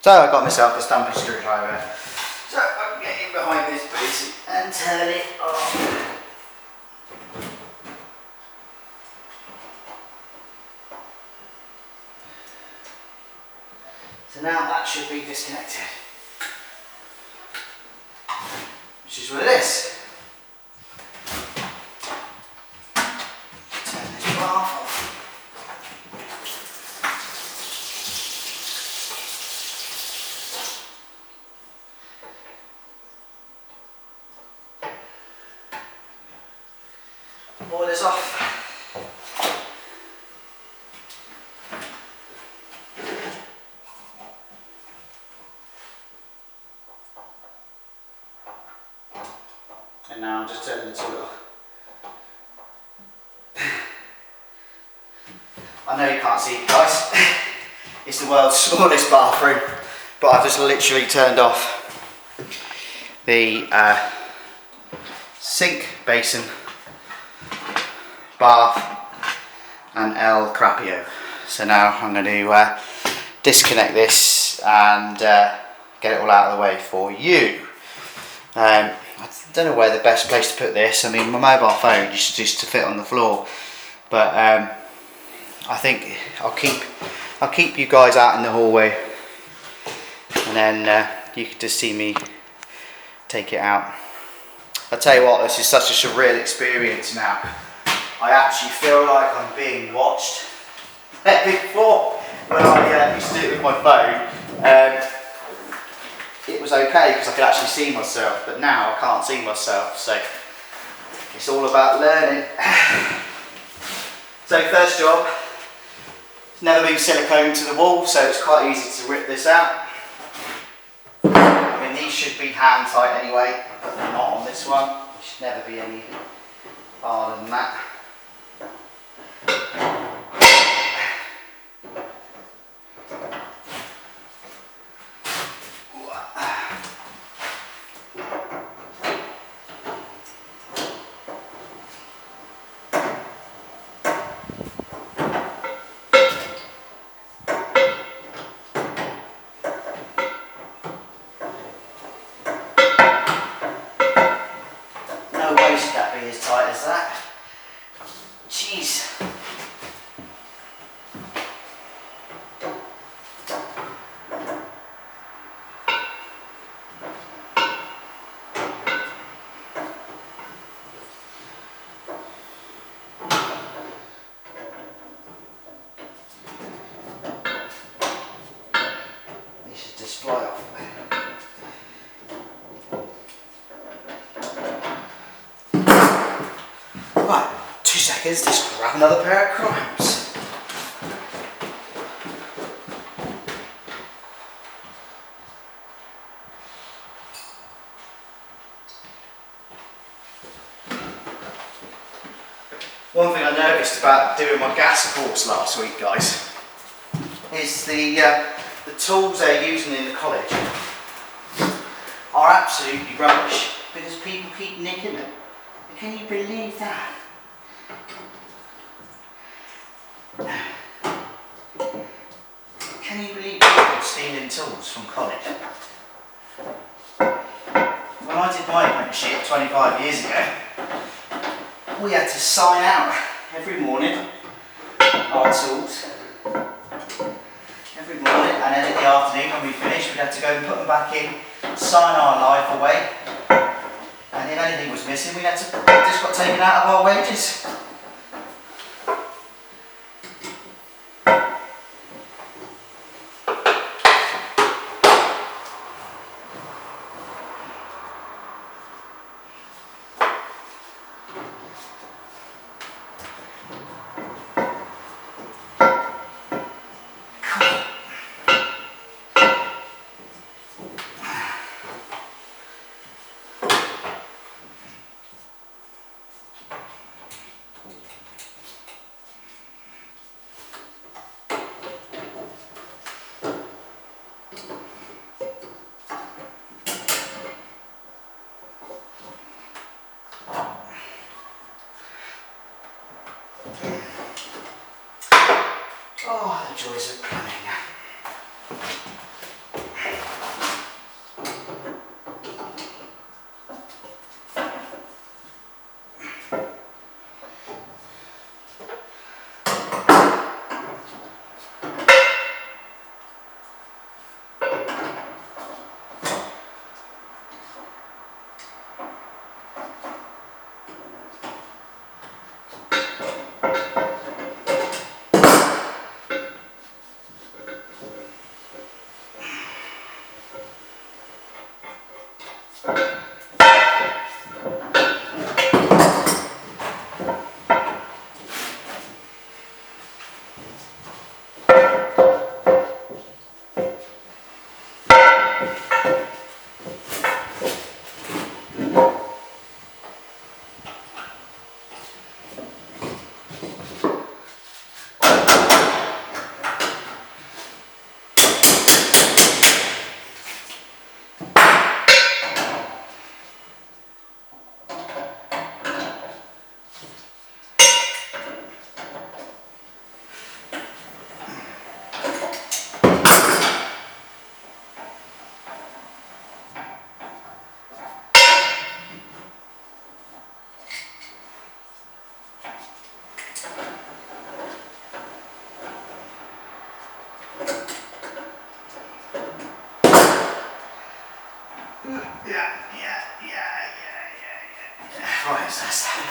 So I got myself a stamping screwdriver. So I can get in behind this piece and turn it off. So now that should be disconnected, which is what it is. Turn this bar off. Boilers off. And now I'm just turning the toilet off. I know you can't see it, guys. It's the world's smallest bathroom, but I've just literally turned off the sink, basin, bath and El Crapio. So now I'm going to disconnect this and get it all out of the way for you. I don't know where the best place to put this. I mean, my mobile phone used to fit on the floor, but I think I'll keep you guys out in the hallway, and then you can just see me take it out. I tell you what, this is such a surreal experience now. I actually feel like I'm being watched. Before, when I used to do it with my phone, it was okay because I could actually see myself, but now I can't see myself, so it's all about learning. So first job, it's never been silicone to the wall, so it's quite easy to rip this out. I mean, these should be hand tight anyway, but they're not on this one. It should never be any harder than that. No way should that be as tight as that. Jeez. These should just fly off. Right, 2 seconds, just grab another pair of cramps. One thing I noticed about doing my gas course last week, guys, is the tools they're using in the college are absolutely rubbish because people keep nicking them. Can you believe that? Can you believe people stealing tools from college? When I did my apprenticeship 25 years ago, we had to sign out every morning our tools. Every morning, and then in the afternoon when we finished, we'd have to go and put them back in, sign our life away. And if anything was missing, we had to just got taken out of our wages. Oh, the joys of plumbing. Right, so that's that.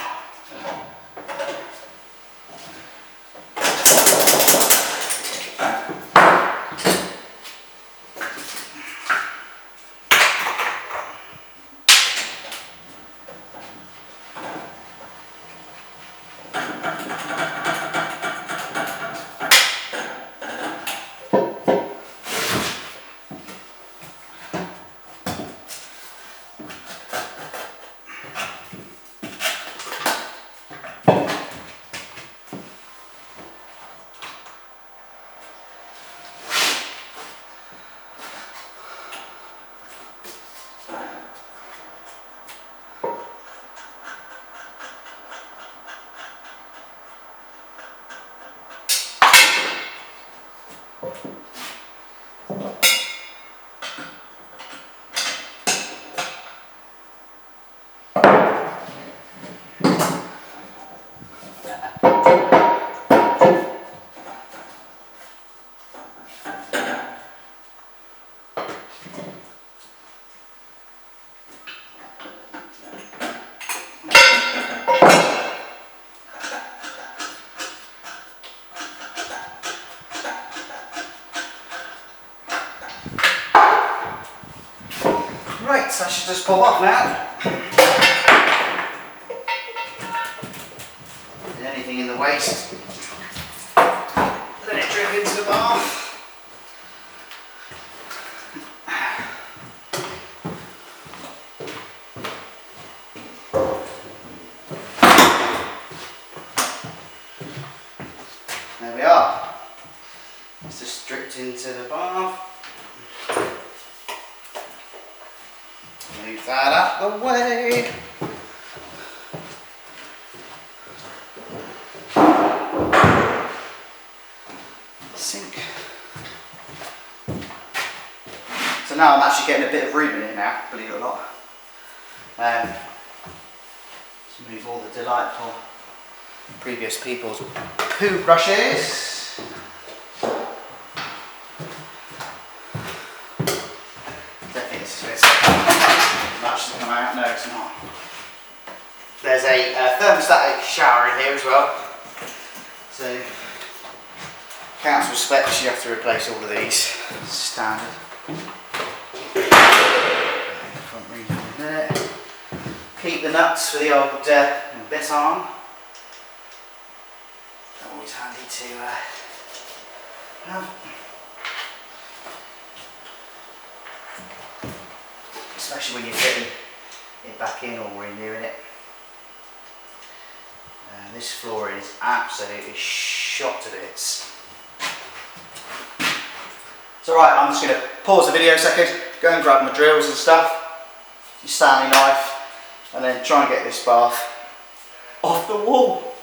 Right, so I should just pop off now. Anything in the waste, let it drip into the bath. There we are. It's just dripped into the bath. Move that out the way. Sink. So now I'm actually getting a bit of room in it now, believe it or not. Let's move all the delightful previous people's poo brushes. Definitely this is much to come out. No, it's not. There's a thermostatic shower in here as well. So, council specs, you have to replace all of these. Standard. Front room in there. Keep the nuts for the old bit on. Always handy to have. Especially when you're fitting it back in or renewing it. This flooring is absolutely shot to bits. It's alright, I'm just going to pause the video a second, go and grab my drills and stuff, your Stanley knife, and then try and get this bath off the wall.